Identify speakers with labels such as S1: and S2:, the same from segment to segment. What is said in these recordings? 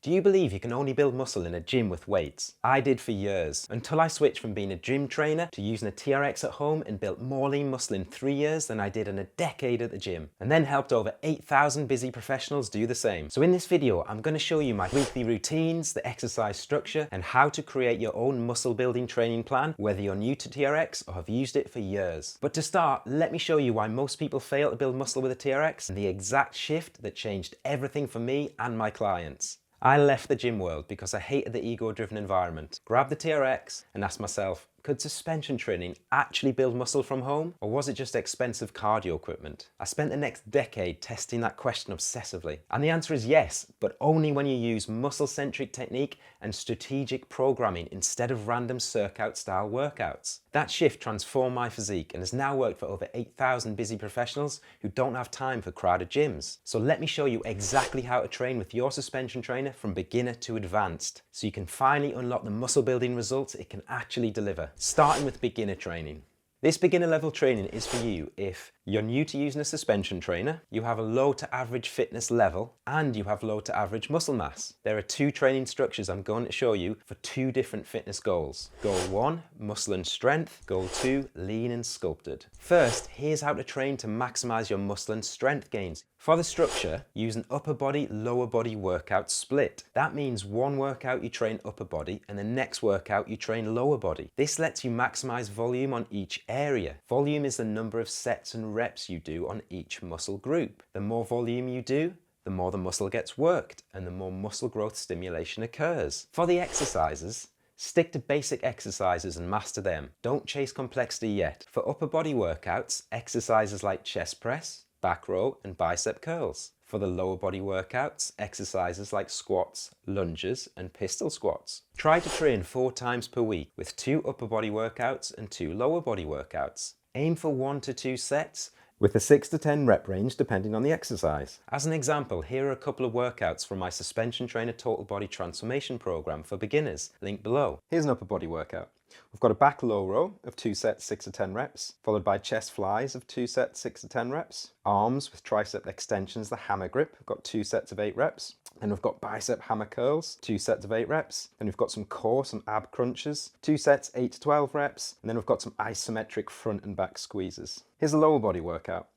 S1: Do you believe you can only build muscle in a gym with weights? I did for years, until I switched from being a gym trainer to using a TRX at home and built more lean muscle in 3 years than I did in a decade at the gym, and then helped over 8,000 busy professionals do the same. So in this video, I'm going to show you my weekly routines, the exercise structure, and how to create your own muscle building training plan, whether you're new to TRX or have used it for years. But to start, let me show you why most people fail to build muscle with a TRX and the exact shift that changed everything for me and my clients. I left the gym world because I hated the ego-driven environment. Grabbed the TRX and asked myself, could suspension training actually build muscle from home? Or was it just expensive cardio equipment? I spent the next decade testing that question obsessively. And the answer is yes, but only when you use muscle-centric technique and strategic programming instead of random circuit-style workouts. That shift transformed my physique and has now worked for over 8,000 busy professionals who don't have time for crowded gyms. So let me show you exactly how to train with your suspension trainer from beginner to advanced, so you can finally unlock the muscle building results it can actually deliver. Starting with beginner training. This beginner level training is for you if you're new to using a suspension trainer, you have a low to average fitness level, and you have low to average muscle mass. There are two training structures I'm going to show you for two different fitness goals. Goal 1, muscle and strength. Goal 2, lean and sculpted. First, here's how to train to maximize your muscle and strength gains. For the structure, use an upper body, lower body workout split. That means one workout you train upper body and the next workout you train lower body. This lets you maximize volume on each area. Volume is the number of sets and reps you do on each muscle group. The more volume you do, the more the muscle gets worked and the more muscle growth stimulation occurs. For the exercises, stick to basic exercises and master them. Don't chase complexity yet. For upper body workouts, exercises like chest press, back row and bicep curls. For the lower body workouts, exercises like squats, lunges and pistol squats. Try to train 4 times per week with 2 upper body workouts and 2 lower body workouts. Aim for 1 to 2 sets with a 6 to 10 rep range depending on the exercise. As an example, here are a couple of workouts from my Suspension Trainer Total Body Transformation Program for beginners, linked below. Here's an upper body workout. We've got a back low row of 2 sets, 6 to 10 reps, followed by chest flies of 2 sets, 6 to 10 reps. Arms with tricep extensions, the hammer grip, we've got 2 sets of 8 reps. Then we've got bicep hammer curls, 2 sets of 8 reps. Then we've got some core, some ab crunches, 2 sets, 8 to 12 reps. And then we've got some isometric front and back squeezes. Here's a lower body workout.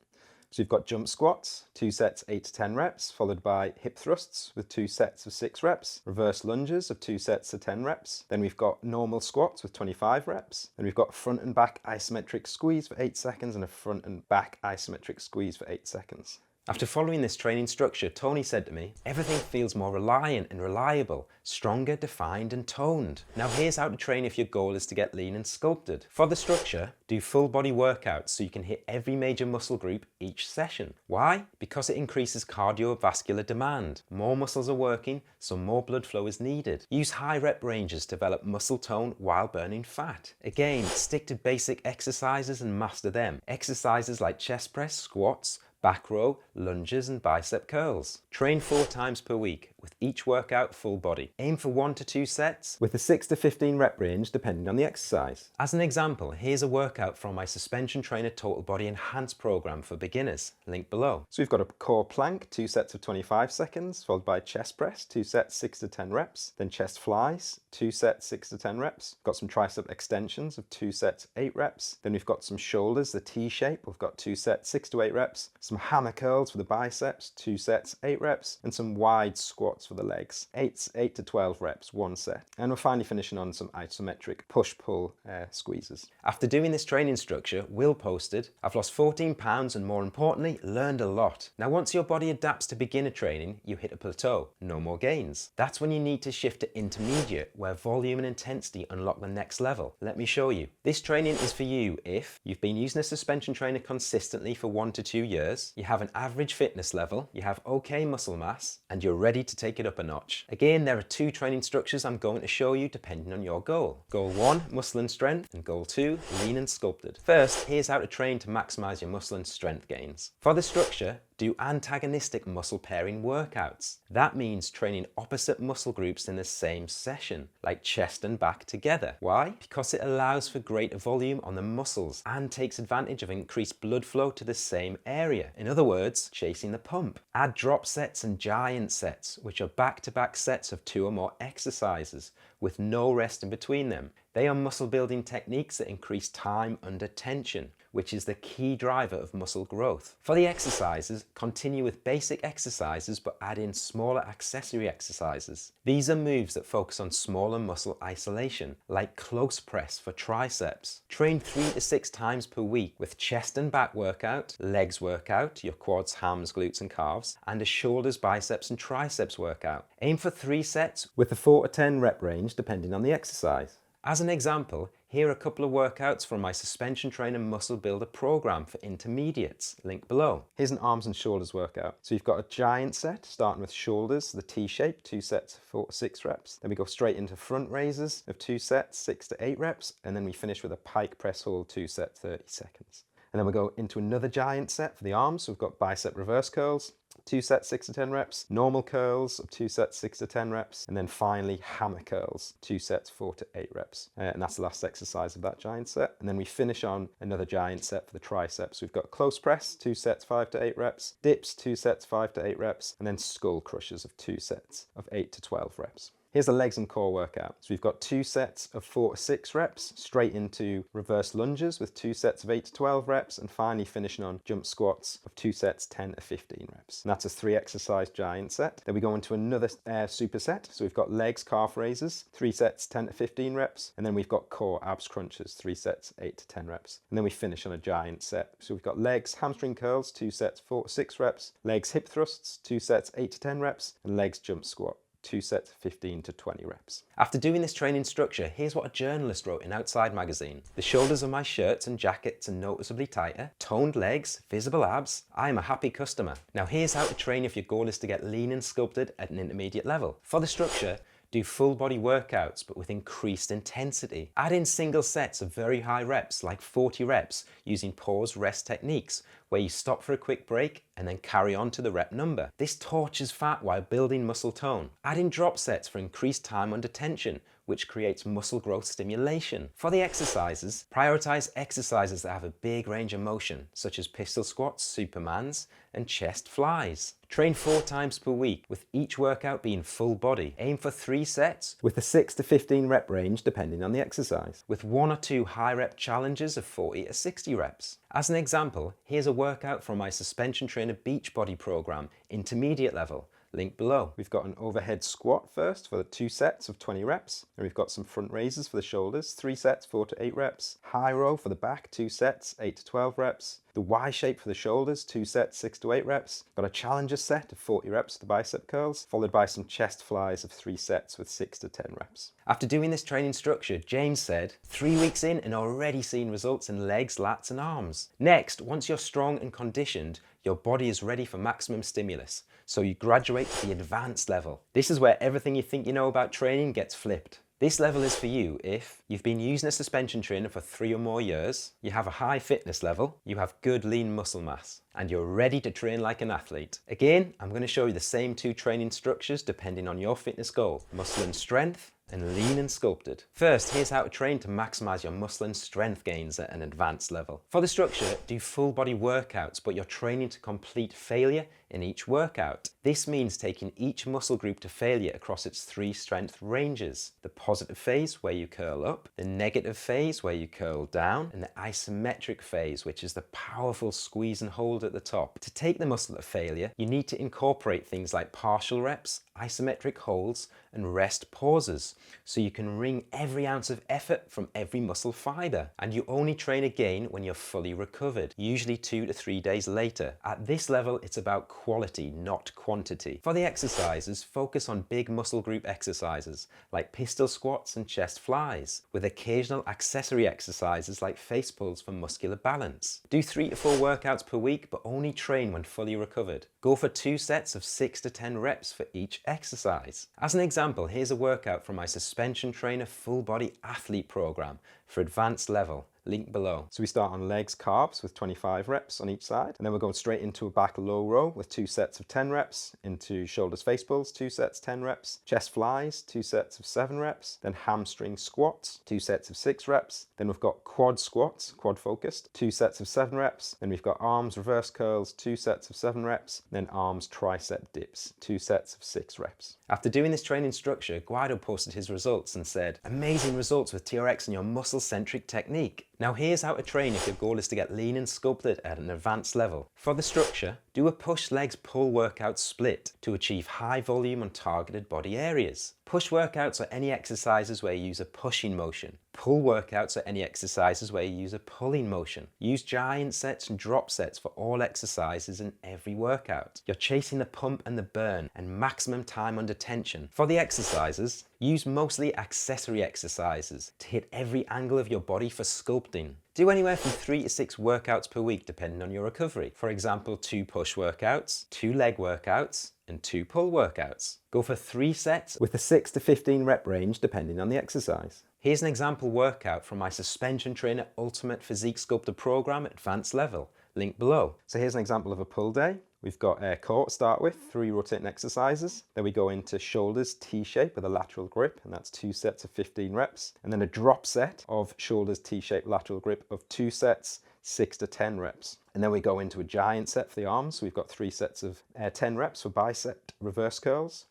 S1: So you've got jump squats, 2 sets, 8 to 10 reps, followed by hip thrusts with 2 sets of 6 reps, reverse lunges of 2 sets of 10 reps. Then we've got normal squats with 25 reps. Then we've got front and back isometric squeeze for 8 seconds and a front and back isometric squeeze for 8 seconds. After following this training structure, Tony said to me, everything feels more reliant and reliable, stronger, defined and toned. Now here's how to train if your goal is to get lean and sculpted. For the structure, do full body workouts so you can hit every major muscle group each session. Why? Because it increases cardiovascular demand. More muscles are working, so more blood flow is needed. Use high rep ranges to develop muscle tone while burning fat. Again, stick to basic exercises and master them. Exercises like chest press, squats, back row, lunges and bicep curls. Train 4 times per week with each workout full body. Aim for 1 to 2 sets with a 6 to 15 rep range depending on the exercise. As an example, here's a workout from my Suspension Trainer Total Body Enhanced program for beginners, linked below. So we've got a core plank, 2 sets of 25 seconds, followed by chest press, 2 sets, 6 to 10 reps, then chest flies, 2 sets, 6 to 10 reps. Got some tricep extensions of 2 sets, 8 reps. Then we've got some shoulders, the T shape, we've got 2 sets, 6 to 8 reps. Some hammer curls for the biceps, 2 sets, 8 reps, and some wide squats for the legs, 8 to 12 reps, 1 set. And we're finally finishing on some isometric push-pull squeezes. After doing this training structure, Will posted, I've lost 14 pounds and more importantly, learned a lot. Now once your body adapts to beginner training, you hit a plateau, no more gains. That's when you need to shift to intermediate, where volume and intensity unlock the next level. Let me show you. This training is for you if you've been using a suspension trainer consistently for 1 to 2 years, you have an average fitness level, you have okay muscle mass, and you're ready to take it up a notch. Again, there are 2 training structures I'm going to show you depending on your goal. Goal 1, muscle and strength, and goal 2, lean and sculpted. First, here's how to train to maximize your muscle and strength gains. For the structure, do antagonistic muscle pairing workouts. That means training opposite muscle groups in the same session, like chest and back together. Why? Because it allows for greater volume on the muscles and takes advantage of increased blood flow to the same area. In other words, chasing the pump. Add drop sets and giant sets, which are back-to-back sets of 2 or more exercises with no rest in between them. They are muscle building techniques that increase time under tension, which is the key driver of muscle growth. For the exercises, continue with basic exercises but add in smaller accessory exercises. These are moves that focus on smaller muscle isolation, like close press for triceps. Train 3 to 6 times per week with chest and back workout, legs workout, your quads, hams, glutes and calves, and a shoulders, biceps and triceps workout. Aim for 3 sets with a 4 to 10 rep range depending on the exercise. As an example, here are a couple of workouts from my Suspension Trainer Muscle Builder program for intermediates, link below. Here's an arms and shoulders workout. So you've got a giant set, starting with shoulders, the T-shape, 2 sets, 4 to 6 reps. Then we go straight into front raises of 2 sets, 6 to 8 reps. And then we finish with a pike press hold, 2 sets, 30 seconds. And then we go into another giant set for the arms. So we've got bicep reverse curls, 2 sets, 6 to 10 reps, normal curls of 2 sets, 6 to 10 reps, and then finally hammer curls, 2 sets, 4 to 8 reps. And that's the last exercise of that giant set. And then we finish on another giant set for the triceps. We've got close press, 2 sets, 5 to 8 reps, dips, 2 sets, 5 to 8 reps, and then skull crushers of 2 sets of 8 to 12 reps. Here's a legs and core workout. So we've got 2 sets of 4 to 6 reps, straight into reverse lunges with 2 sets of 8 to 12 reps, and finally finishing on jump squats of 2 sets, 10 to 15 reps. And that's a 3 exercise giant set. Then we go into another superset. So we've got legs, calf raises, 3 sets, 10 to 15 reps, and then we've got core abs crunches, 3 sets, 8 to 10 reps. And then we finish on a giant set. So we've got legs, hamstring curls, 2 sets, 4 to 6 reps, legs hip thrusts, 2 sets, 8 to 10 reps, and legs jump squat, 2 sets, 15 to 20 reps. After doing this training structure, here's what a journalist wrote in Outside magazine. The shoulders of my shirts and jackets are noticeably tighter, toned legs, visible abs. I am a happy customer. Now here's how to train if your goal is to get lean and sculpted at an intermediate level. For the structure, do full body workouts but with increased intensity. Add in single sets of very high reps, like 40 reps, using pause rest techniques, where you stop for a quick break and then carry on to the rep number. This torches fat while building muscle tone. Add in drop sets for increased time under tension, which creates muscle growth stimulation. For the exercises, prioritize exercises that have a big range of motion, such as pistol squats, supermans, and chest flies. Train 4 times per week, with each workout being full body. Aim for 3 sets, with a 6 to 15 rep range depending on the exercise, with 1 or 2 high rep challenges of 40 to 60 reps. As an example, here's a workout from my Suspension Trainer Beachbody program, intermediate level, link below. We've got an overhead squat first for the 2 sets of 20 reps. And we've got some front raises for the shoulders, 3 sets, 4 to 8 reps. High row for the back, 2 sets, 8 to 12 reps. The Y shape for the shoulders, 2 sets, 6 to 8 reps. Got a challenger set of 40 reps for the bicep curls, followed by some chest flies of 3 sets with 6 to 10 reps. After doing this training structure, James said, 3 weeks in and already seeing results in legs, lats and arms. Next, once you're strong and conditioned, your body is ready for maximum stimulus, so you graduate to the advanced level. This is where everything you think you know about training gets flipped. This level is for you if you've been using a suspension trainer for 3 or more years, you have a high fitness level, you have good lean muscle mass, and you're ready to train like an athlete. Again, I'm going to show you the same 2 training structures depending on your fitness goal: muscle and strength, and lean and sculpted. First, here's how to train to maximize your muscle and strength gains at an advanced level. For the structure, do full body workouts, but you're training to complete failure in each workout. This means taking each muscle group to failure across its 3 strength ranges: the positive phase, where you curl up, the negative phase, where you curl down, and the isometric phase, which is the powerful squeeze and hold at the top. To take the muscle to failure, you need to incorporate things like partial reps, isometric holds, and rest pauses, so you can wring every ounce of effort from every muscle fiber. And you only train again when you're fully recovered, usually 2 to 3 days later. At this level, it's about quality, not quantity. For the exercises, focus on big muscle group exercises like pistol squats and chest flies, with occasional accessory exercises like face pulls for muscular balance. Do 3 to 4 workouts per week, but only train when fully recovered. Go for 2 sets of 6 to 10 reps for each exercise. As an example, here's a workout from my Suspension Trainer Full Body Athlete program for advanced level, link below. So we start on legs carbs with 25 reps on each side, and then we're going straight into a back low row with 2 sets of 10 reps, into shoulders face pulls, 2 sets 10 reps, chest flies, 2 sets of 7 reps, then hamstring squats, 2 sets of 6 reps, then we've got quad squats, quad focused, 2 sets of 7 reps, then we've got arms reverse curls, 2 sets of 7 reps, then arms tricep dips, 2 sets of 6 reps. After doing this training structure, Guido posted his results and said, "Amazing results with TRX and your muscle-centric technique. Now here's how to train if your goal is to get lean and sculpted at an advanced level. For the structure, do a push legs pull workout split to achieve high volume on targeted body areas. Push workouts are any exercises where you use a pushing motion. Pull workouts are any exercises where you use a pulling motion. Use giant sets and drop sets for all exercises in every workout. You're chasing the pump and the burn and maximum time under tension. For the exercises, use mostly accessory exercises to hit every angle of your body for sculpting. Do anywhere from 3 to 6 workouts per week depending on your recovery. For example, 2 push workouts, 2 leg workouts, and 2 pull workouts. Go for 3 sets with a 6 to 15 rep range depending on the exercise. Here's an example workout from my Suspension Trainer Ultimate Physique Sculptor program at advanced level, link below. So here's an example of a pull day. We've got a core to start with, 3 rotating exercises. Then we go into shoulders T-shape with a lateral grip, and that's 2 sets of 15 reps. And then a drop set of shoulders T-shape lateral grip of 2 sets, 6 to 10 reps. And then we go into a giant set for the arms. So we've got 3 sets of 10 reps for bicep reverse curls.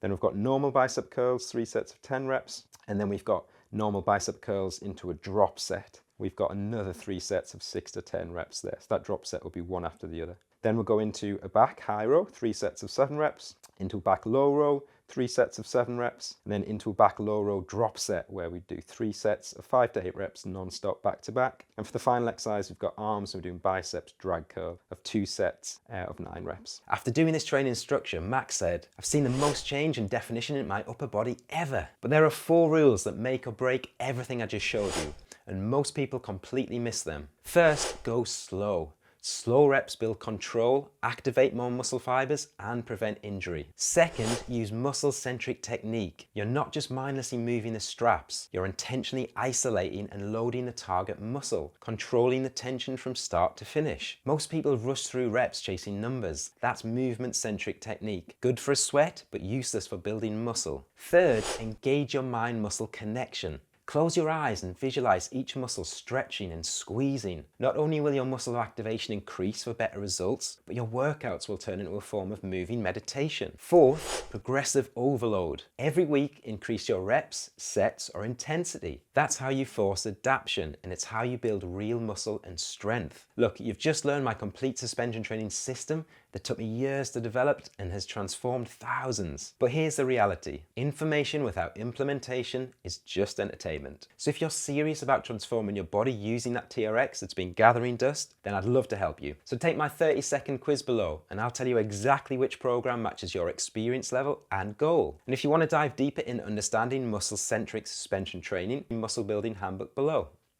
S1: Then we've got normal bicep curls, 3 sets of 10 reps. And then we've got normal bicep curls into a drop set. We've got another 3 sets of 6 to 10 reps there. So that drop set will be one after the other. Then we'll go into a back high row, 3 sets of 7 reps, into a back low row, 3 sets of 7 reps, and then into a back low row drop set where we do 3 sets of 5 to 8 reps non-stop back to back. And for the final exercise, we've got arms, and we're doing biceps drag curl of 2 sets of 9 reps. After doing this training structure, Max said, "I've seen the most change and definition in my upper body ever. But there are 4 rules that make or break everything I just showed you, and most people completely miss them. First, go slow. Slow reps build control, activate more muscle fibers, and prevent injury. Second, use muscle-centric technique. You're not just mindlessly moving the straps, you're intentionally isolating and loading the target muscle, controlling the tension from start to finish. Most people rush through reps chasing numbers. That's movement-centric technique. Good for a sweat, but useless for building muscle. Third, engage your mind-muscle connection. Close your eyes and visualize each muscle stretching and squeezing. Not only will your muscle activation increase for better results, but your workouts will turn into a form of moving meditation. Fourth, progressive overload. Every week, increase your reps, sets, or intensity. That's how you force adaptation, and it's how you build real muscle and strength. Look, you've just learned my complete suspension training system that took me years to develop and has transformed thousands. But here's the reality. Information without implementation is just entertainment. So if you're serious about transforming your body using that TRX that's been gathering dust, then I'd love to help you. So take my 30-second quiz below and I'll tell you exactly which program matches your experience level and goal. And if you want to dive deeper in understanding muscle-centric suspension training, muscle building handbook below.